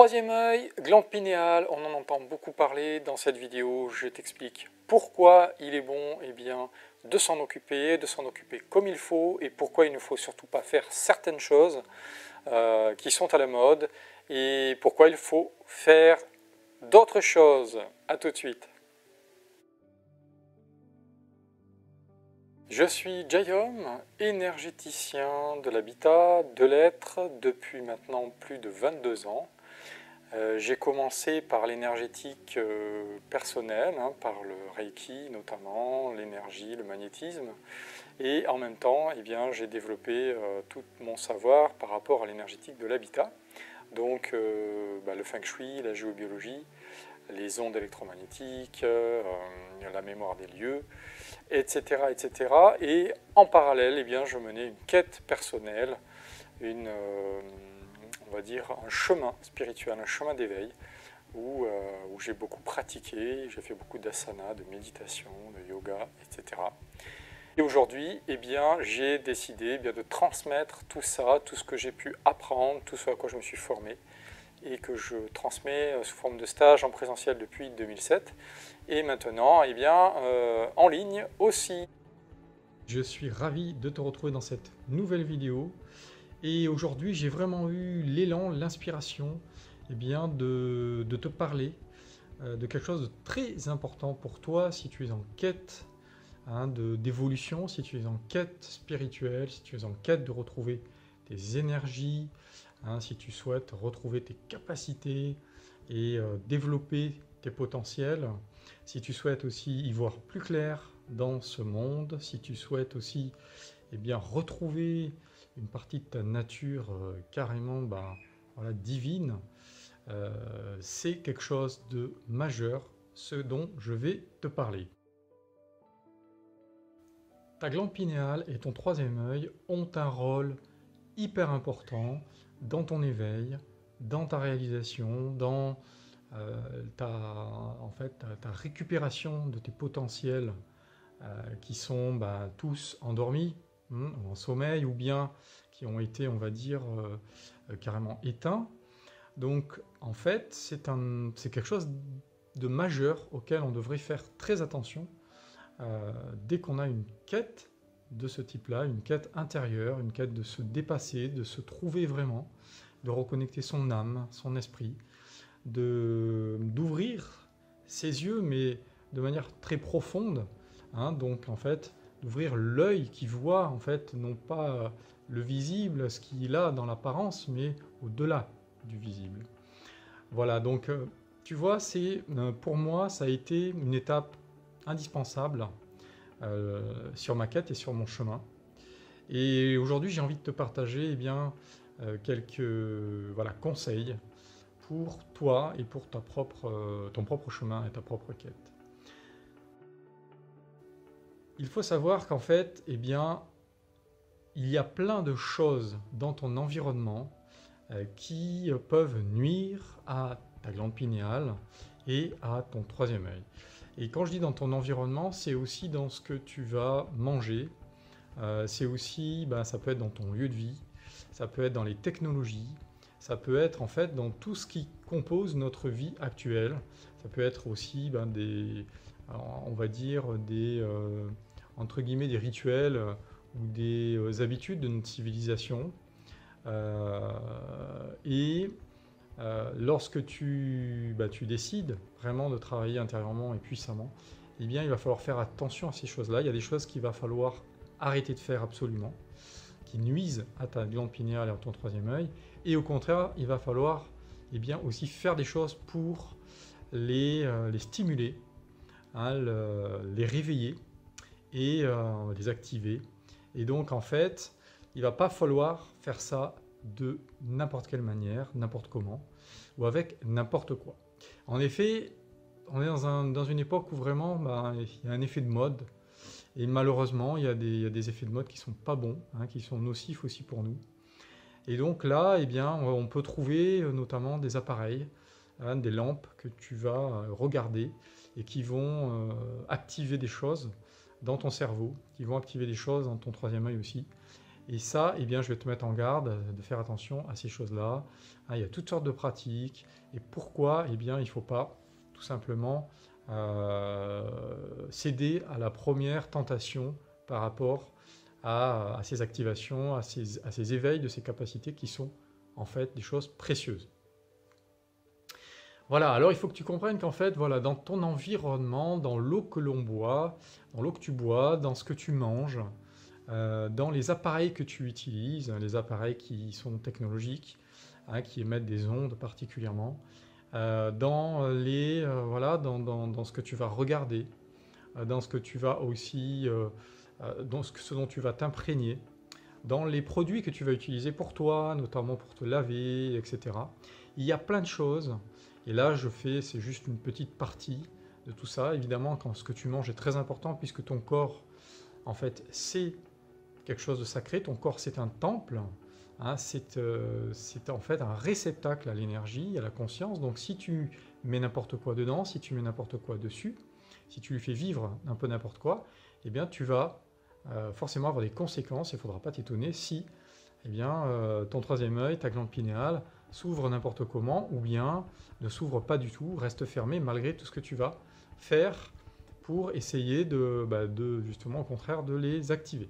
Troisième œil, glande pinéale, on en entend beaucoup parler dans cette vidéo. Je t'explique pourquoi il est bon de s'en occuper comme il faut, et pourquoi il ne faut surtout pas faire certaines choses qui sont à la mode, et pourquoi il faut faire d'autres choses. A tout de suite. Je suis Jayom, énergéticien de l'habitat, de l'être, depuis maintenant plus de 22 ans. J'ai commencé par l'énergétique personnelle, par le Reiki notamment, l'énergie, le magnétisme, et en même temps j'ai développé tout mon savoir par rapport à l'énergétique de l'habitat, donc le feng shui, la géobiologie, les ondes électromagnétiques, la mémoire des lieux, etc. etc. Et en parallèle, je menais une quête personnelle, on va dire un chemin spirituel, un chemin d'éveil, où j'ai beaucoup pratiqué, j'ai fait beaucoup d'asana, de méditation, de yoga, etc. Et aujourd'hui, j'ai décidé de transmettre tout ça, tout ce que j'ai pu apprendre, tout ce à quoi je me suis formé, et que je transmets sous forme de stage en présentiel depuis 2007, et maintenant en ligne aussi. Je suis ravi de te retrouver dans cette nouvelle vidéo, et aujourd'hui j'ai vraiment eu l'élan, l'inspiration de te parler de quelque chose de très important pour toi si tu es en quête d'évolution, si tu es en quête spirituelle, si tu es en quête de retrouver tes énergies, si tu souhaites retrouver tes capacités et développer tes potentiels, si tu souhaites aussi y voir plus clair dans ce monde, si tu souhaites aussi retrouver une partie de ta nature carrément divine, c'est quelque chose de majeur, ce dont je vais te parler. Ta glande pinéale et ton troisième œil ont un rôle hyper important dans ton éveil, dans ta réalisation, dans ta récupération de tes potentiels qui sont tous endormis, en sommeil, ou bien qui ont été, on va dire, carrément éteints. Donc, en fait, c'est quelque chose de majeur auquel on devrait faire très attention dès qu'on a une quête de ce type-là, une quête intérieure, une quête de se dépasser, de se trouver vraiment, de reconnecter son âme, son esprit, d'ouvrir ses yeux, mais de manière très profonde, donc en fait, d'ouvrir l'œil qui voit, en fait, non pas le visible, ce qu'il a dans l'apparence, mais au-delà du visible. Voilà, donc tu vois, pour moi, ça a été une étape indispensable sur ma quête et sur mon chemin. Et aujourd'hui, j'ai envie de te partager quelques conseils pour toi et pour ton propre chemin et ta propre quête. Il faut savoir qu'en fait, il y a plein de choses dans ton environnement qui peuvent nuire à ta glande pinéale et à ton troisième œil. Et quand je dis dans ton environnement, c'est aussi dans ce que tu vas manger, c'est aussi, ça peut être dans ton lieu de vie, ça peut être dans les technologies, ça peut être en fait dans tout ce qui compose notre vie actuelle. Ça peut être aussi on va dire entre guillemets des rituels ou des habitudes de notre civilisation. Lorsque tu décides vraiment de travailler intérieurement et puissamment, il va falloir faire attention à ces choses-là. Il y a des choses qu'il va falloir arrêter de faire absolument, qui nuisent à ta glande pinéale et à ton troisième œil. Et au contraire, il va falloir aussi faire des choses pour les stimuler, les réveiller et les activer. Et donc en fait, il ne va pas falloir faire ça de n'importe quelle manière, n'importe comment, ou avec n'importe quoi. En effet, on est dans une époque où vraiment il y a un effet de mode, et malheureusement il y a des effets de mode qui ne sont pas bons, qui sont nocifs aussi pour nous. Et donc là, on peut trouver notamment des appareils, des lampes que tu vas regarder et qui vont activer des choses dans ton cerveau, qui vont activer des choses dans ton troisième œil aussi, Et ça, eh bien, je vais te mettre en garde de faire attention à ces choses-là. Hein, il y a toutes sortes de pratiques. Et pourquoi? Eh bien, il ne faut pas tout simplement céder à la première tentation par rapport à ces activations, à ces éveils de ces capacités qui sont en fait des choses précieuses. Voilà, alors il faut que tu comprennes qu'en fait, voilà, dans ton environnement, dans l'eau que l'on boit, dans l'eau que tu bois, dans ce que tu manges, dans les appareils que tu utilises, les appareils qui sont technologiques, hein, qui émettent des ondes particulièrement, voilà, dans ce que tu vas regarder, dans ce que tu vas aussi, ce dont tu vas t'imprégner, dans les produits que tu vas utiliser pour toi, notamment pour te laver, etc. Il y a plein de choses. Et là, c'est juste une petite partie de tout ça. Évidemment, quand ce que tu manges est très important, puisque ton corps, en fait, c'est quelque chose de sacré. Ton corps, c'est un temple. Hein, c'est en fait un réceptacle à l'énergie, à la conscience. Donc, si tu mets n'importe quoi dedans, si tu mets n'importe quoi dessus, si tu lui fais vivre un peu n'importe quoi, eh bien, tu vas forcément avoir des conséquences. Il ne faudra pas t'étonner si eh bien, ton troisième œil, ta glande pinéale, s'ouvre n'importe comment, ou bien ne s'ouvre pas du tout, reste fermé malgré tout ce que tu vas faire pour essayer justement au contraire de les activer.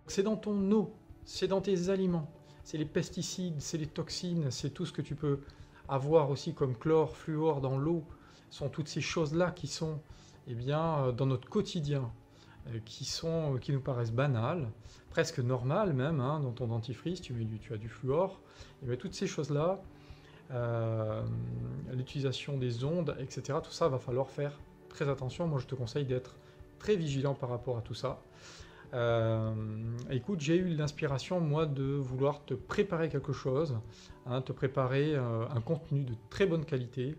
C'est dans ton eau, c'est dans tes aliments, c'est les pesticides, c'est les toxines, c'est tout ce que tu peux avoir aussi comme chlore, fluor dans l'eau, sont toutes ces choses-là qui sont eh bien, dans notre quotidien, qui nous paraissent banales, presque normales même, hein, dans ton dentifrice, tu as du fluor, et bien, toutes ces choses-là, l'utilisation des ondes, etc., tout ça, va falloir faire très attention. Moi, je te conseille d'être très vigilant par rapport à tout ça. Écoute, j'ai eu l'inspiration, moi, de vouloir te préparer quelque chose, hein, te préparer un contenu de très bonne qualité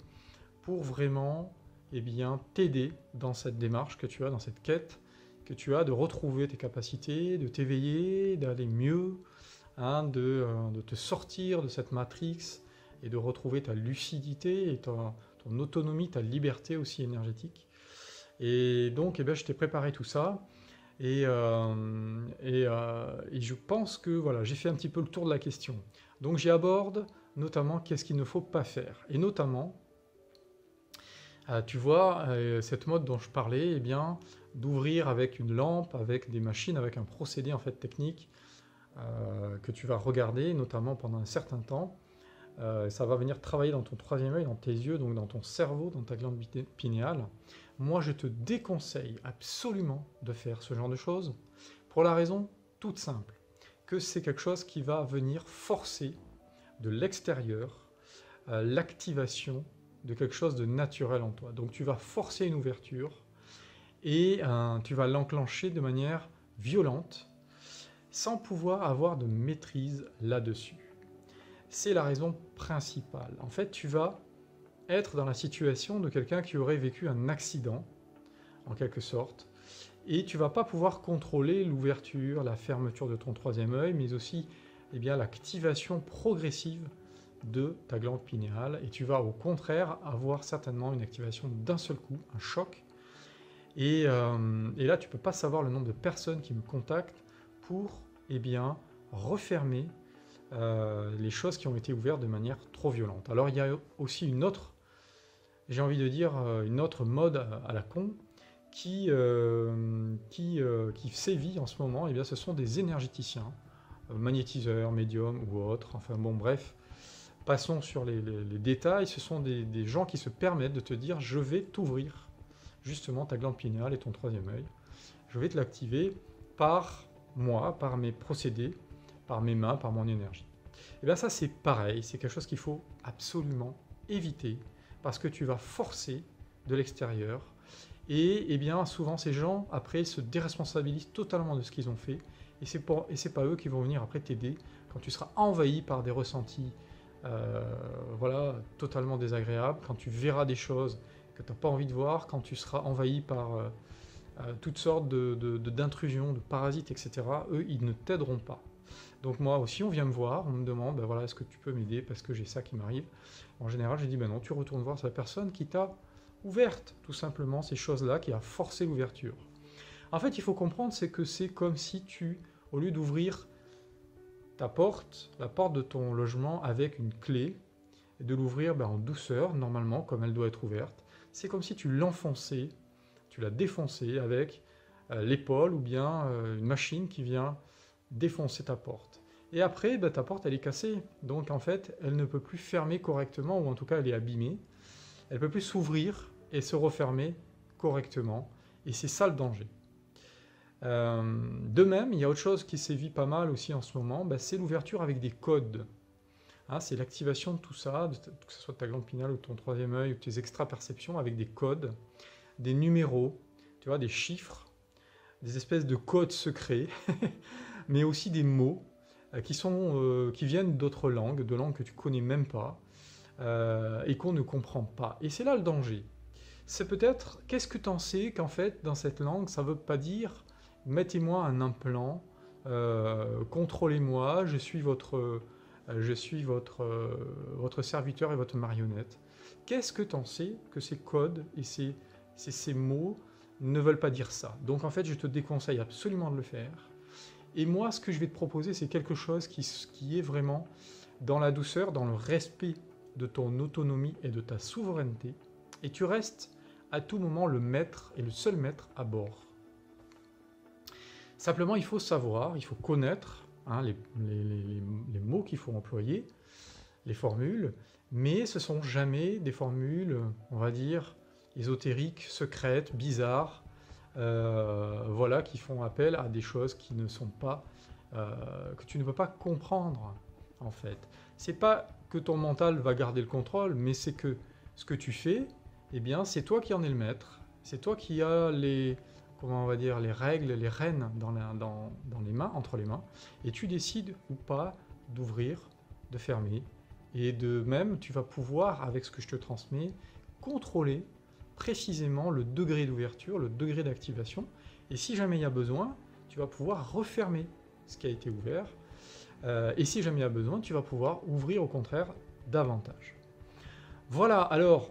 pour vraiment eh bien, t'aider dans cette démarche que tu as, dans cette quête que tu as de retrouver tes capacités, de t'éveiller, d'aller mieux, hein, de te sortir de cette matrix et de retrouver ta lucidité et ton autonomie, ta liberté aussi énergétique. Et donc, eh bien, je t'ai préparé tout ça. Et je pense que voilà, j'ai fait un petit peu le tour de la question. Donc j'y aborde notamment qu'est-ce qu'il ne faut pas faire. Et notamment, tu vois, cette mode dont je parlais, eh bien, d'ouvrir avec une lampe, avec des machines, avec un procédé en fait technique que tu vas regarder, notamment pendant un certain temps. Ça va venir travailler dans ton troisième œil, dans tes yeux, donc dans ton cerveau, dans ta glande pinéale. Moi, je te déconseille absolument de faire ce genre de choses, pour la raison toute simple, que c'est quelque chose qui va venir forcer de l'extérieur l'activation de quelque chose de naturel en toi. Donc tu vas forcer une ouverture et tu vas l'enclencher de manière violente, sans pouvoir avoir de maîtrise là-dessus. C'est la raison principale. En fait, tu vas être dans la situation de quelqu'un qui aurait vécu un accident, en quelque sorte, et tu vas pas pouvoir contrôler l'ouverture, la fermeture de ton troisième œil, mais aussi eh bien, l'activation progressive de ta glande pinéale, et tu vas au contraire avoir certainement une activation d'un seul coup, un choc, et là tu peux pas savoir le nombre de personnes qui me contactent pour eh bien, refermer les choses qui ont été ouvertes de manière trop violente. Alors il y a aussi une autre, j'ai envie de dire, une autre mode à la con qui sévit en ce moment, et bien ce sont des énergéticiens, magnétiseurs, médiums ou autres, enfin bon bref, passons sur les détails. Ce sont des gens qui se permettent de te dire je vais t'ouvrir justement ta glande pinéale et ton troisième œil, je vais te l'activer par moi, par mes procédés, par mes mains, par mon énergie. Et bien ça c'est pareil, c'est quelque chose qu'il faut absolument éviter, parce que tu vas forcer de l'extérieur, et bien souvent ces gens après se déresponsabilisent totalement de ce qu'ils ont fait, et c'est pas eux qui vont venir après t'aider quand tu seras envahi par des ressentis voilà, totalement désagréables, quand tu verras des choses que tu n'as pas envie de voir, quand tu seras envahi par toutes sortes d'intrusions, de parasites, etc. Eux, ils ne t'aideront pas. Donc moi aussi, on vient me voir, on me demande, ben voilà, est-ce que tu peux m'aider parce que j'ai ça qui m'arrive. En général, je dis, ben non, tu retournes voir cette personne qui t'a ouverte, tout simplement, ces choses-là, qui a forcé l'ouverture. En fait, il faut comprendre, c'est que c'est comme si tu, au lieu d'ouvrir ta porte, la porte de ton logement avec une clé, et de l'ouvrir en douceur, normalement, comme elle doit être ouverte, c'est comme si tu l'enfonçais, tu l'as défoncé avec l'épaule ou bien une machine qui vient défoncer ta porte. Et après, ta porte, elle est cassée. Donc, en fait, elle ne peut plus fermer correctement, ou en tout cas, elle est abîmée. Elle ne peut plus s'ouvrir et se refermer correctement. Et c'est ça le danger. De même, il y a autre chose qui sévit pas mal aussi en ce moment, c'est l'ouverture avec des codes. Hein, c'est l'activation de tout ça, que ce soit de ta glande pinéale ou de ton troisième œil ou de tes extraperceptions avec des codes, des numéros, tu vois, des chiffres, des espèces de codes secrets, mais aussi des mots qui viennent d'autres langues, de langues que tu connais même pas et qu'on ne comprend pas. Et c'est là le danger. C'est peut-être, qu'est-ce que tu en sais qu'en fait, dans cette langue, ça ne veut pas dire mettez-moi un implant, contrôlez-moi, je suis votre serviteur et votre marionnette. Qu'est-ce que tu en sais que ces codes et ces mots ne veulent pas dire ça? Donc en fait, je te déconseille absolument de le faire. Et moi, ce que je vais te proposer, c'est quelque chose qui est vraiment dans la douceur, dans le respect de ton autonomie et de ta souveraineté. Et tu restes à tout moment le maître et le seul maître à bord. Simplement, il faut savoir, il faut connaître les mots qu'il faut employer, les formules, mais ce ne sont jamais des formules, on va dire, ésotériques, secrètes, bizarres, qui font appel à des choses qui ne sont pas, que tu ne peux pas comprendre, en fait. C'est pas que ton mental va garder le contrôle, mais c'est que ce que tu fais, c'est toi qui en es le maître, c'est toi qui as les règles, les rênes dans les mains, entre les mains, et tu décides ou pas d'ouvrir, de fermer, et de même, tu vas pouvoir, avec ce que je te transmets, contrôler précisément le degré d'ouverture, le degré d'activation, et si jamais il y a besoin, tu vas pouvoir refermer ce qui a été ouvert, et si jamais il y a besoin, tu vas pouvoir ouvrir au contraire davantage. Voilà, alors,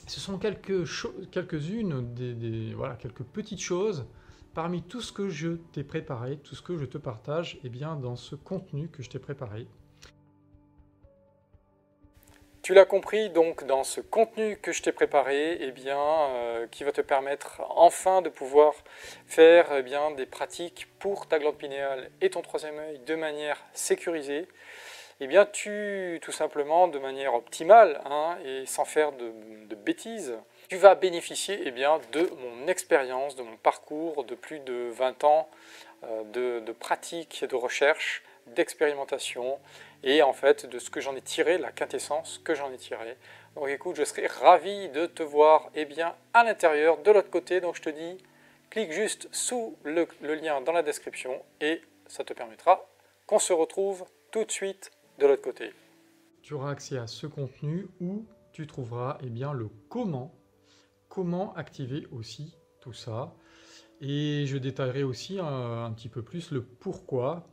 ce sont quelques-unes, quelques petites choses parmi tout ce que je t'ai préparé, tout ce que je te partage, dans ce contenu que je t'ai préparé. Tu l'as compris, donc dans ce contenu que je t'ai préparé, qui va te permettre enfin de pouvoir faire des pratiques pour ta glande pinéale et ton troisième œil de manière sécurisée, tout simplement de manière optimale et sans faire de bêtises, tu vas bénéficier de mon expérience, de mon parcours de plus de 20 ans de pratique, de recherche, d'expérimentation et en fait de ce que j'en ai tiré, la quintessence que j'en ai tiré. Donc écoute, je serais ravi de te voir à l'intérieur, de l'autre côté. Donc je te dis, clique juste sous le lien dans la description et ça te permettra qu'on se retrouve tout de suite de l'autre côté. Tu auras accès à ce contenu où tu trouveras le comment activer aussi tout ça. Et je détaillerai aussi un petit peu plus le pourquoi.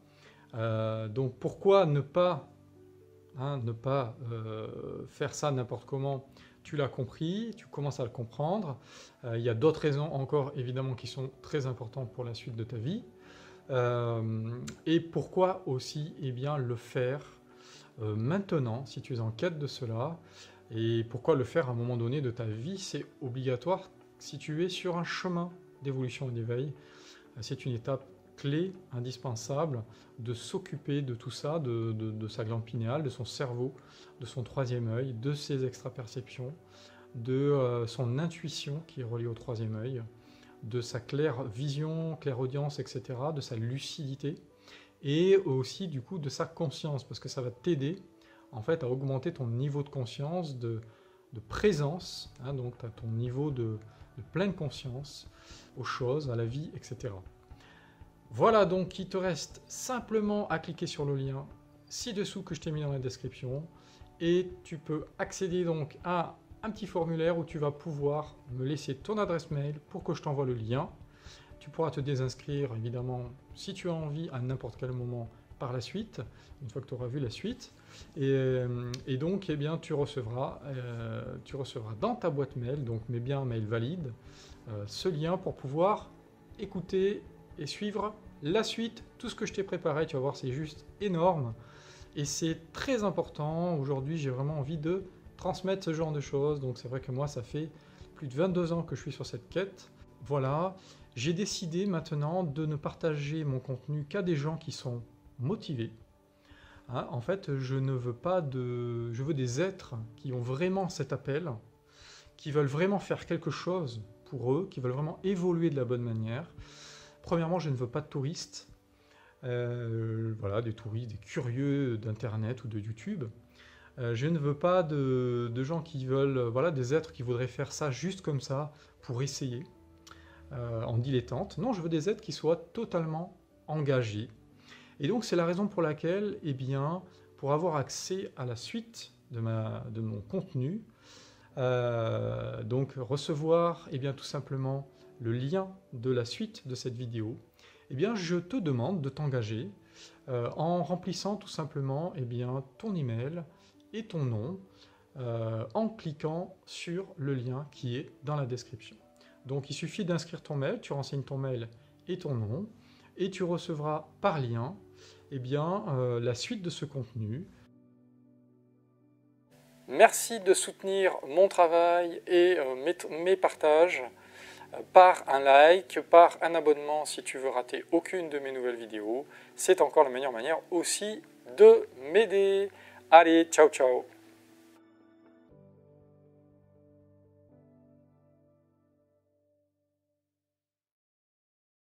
Donc pourquoi ne pas faire ça n'importe comment, tu l'as compris, tu commences à le comprendre. Il y a d'autres raisons encore évidemment qui sont très importantes pour la suite de ta vie. Et pourquoi aussi le faire maintenant, si tu es en quête de cela, et pourquoi le faire à un moment donné de ta vie, c'est obligatoire si tu es sur un chemin d'évolution et d'éveil. C'est une étape clé, indispensable, de s'occuper de tout ça, de sa glande pinéale, de son cerveau, de son troisième œil, de ses extraperceptions, de son intuition qui est reliée au troisième œil, de sa claire vision, clairaudience, etc., de sa lucidité, et aussi du coup de sa conscience, parce que ça va t'aider en fait à augmenter ton niveau de conscience, de présence, donc tu as ton niveau de pleine conscience aux choses, à la vie, etc. Voilà, donc il te reste simplement à cliquer sur le lien ci-dessous que je t'ai mis dans la description, et tu peux accéder donc à un petit formulaire où tu vas pouvoir me laisser ton adresse mail pour que je t'envoie le lien. Tu pourras te désinscrire, évidemment, si tu as envie, à n'importe quel moment par la suite, une fois que tu auras vu la suite. Et donc, tu recevras dans ta boîte mail, donc mais bien mail valide, ce lien pour pouvoir écouter et suivre la suite, tout ce que je t'ai préparé. Tu vas voir, c'est juste énorme et c'est très important. Aujourd'hui, j'ai vraiment envie de transmettre ce genre de choses. Donc c'est vrai que moi, ça fait plus de 22 ans que je suis sur cette quête. Voilà, j'ai décidé maintenant de ne partager mon contenu qu'à des gens qui sont motivés. Hein, en fait, je ne veux pas de... Je veux des êtres qui ont vraiment cet appel, qui veulent vraiment faire quelque chose pour eux, qui veulent vraiment évoluer de la bonne manière. Premièrement, je ne veux pas de touristes. Voilà, des touristes, des curieux d'Internet ou de YouTube. Je ne veux pas de gens qui veulent... Voilà, des êtres qui voudraient faire ça juste comme ça, pour essayer. En dilettante. Non, je veux des êtres qui soient totalement engagés. Et donc c'est la raison pour laquelle, eh bien, pour avoir accès à la suite de mon contenu, donc recevoir eh bien, tout simplement le lien de la suite de cette vidéo, eh bien, je te demande de t'engager en remplissant tout simplement eh bien, ton email et ton nom en cliquant sur le lien qui est dans la description. Donc il suffit d'inscrire ton mail, tu renseignes ton mail et ton nom, et tu recevras par lien eh bien, la suite de ce contenu. Merci de soutenir mon travail et mes partages par un like, par un abonnement si tu veux rater aucune de mes nouvelles vidéos. C'est encore la meilleure manière aussi de m'aider. Allez, ciao ciao!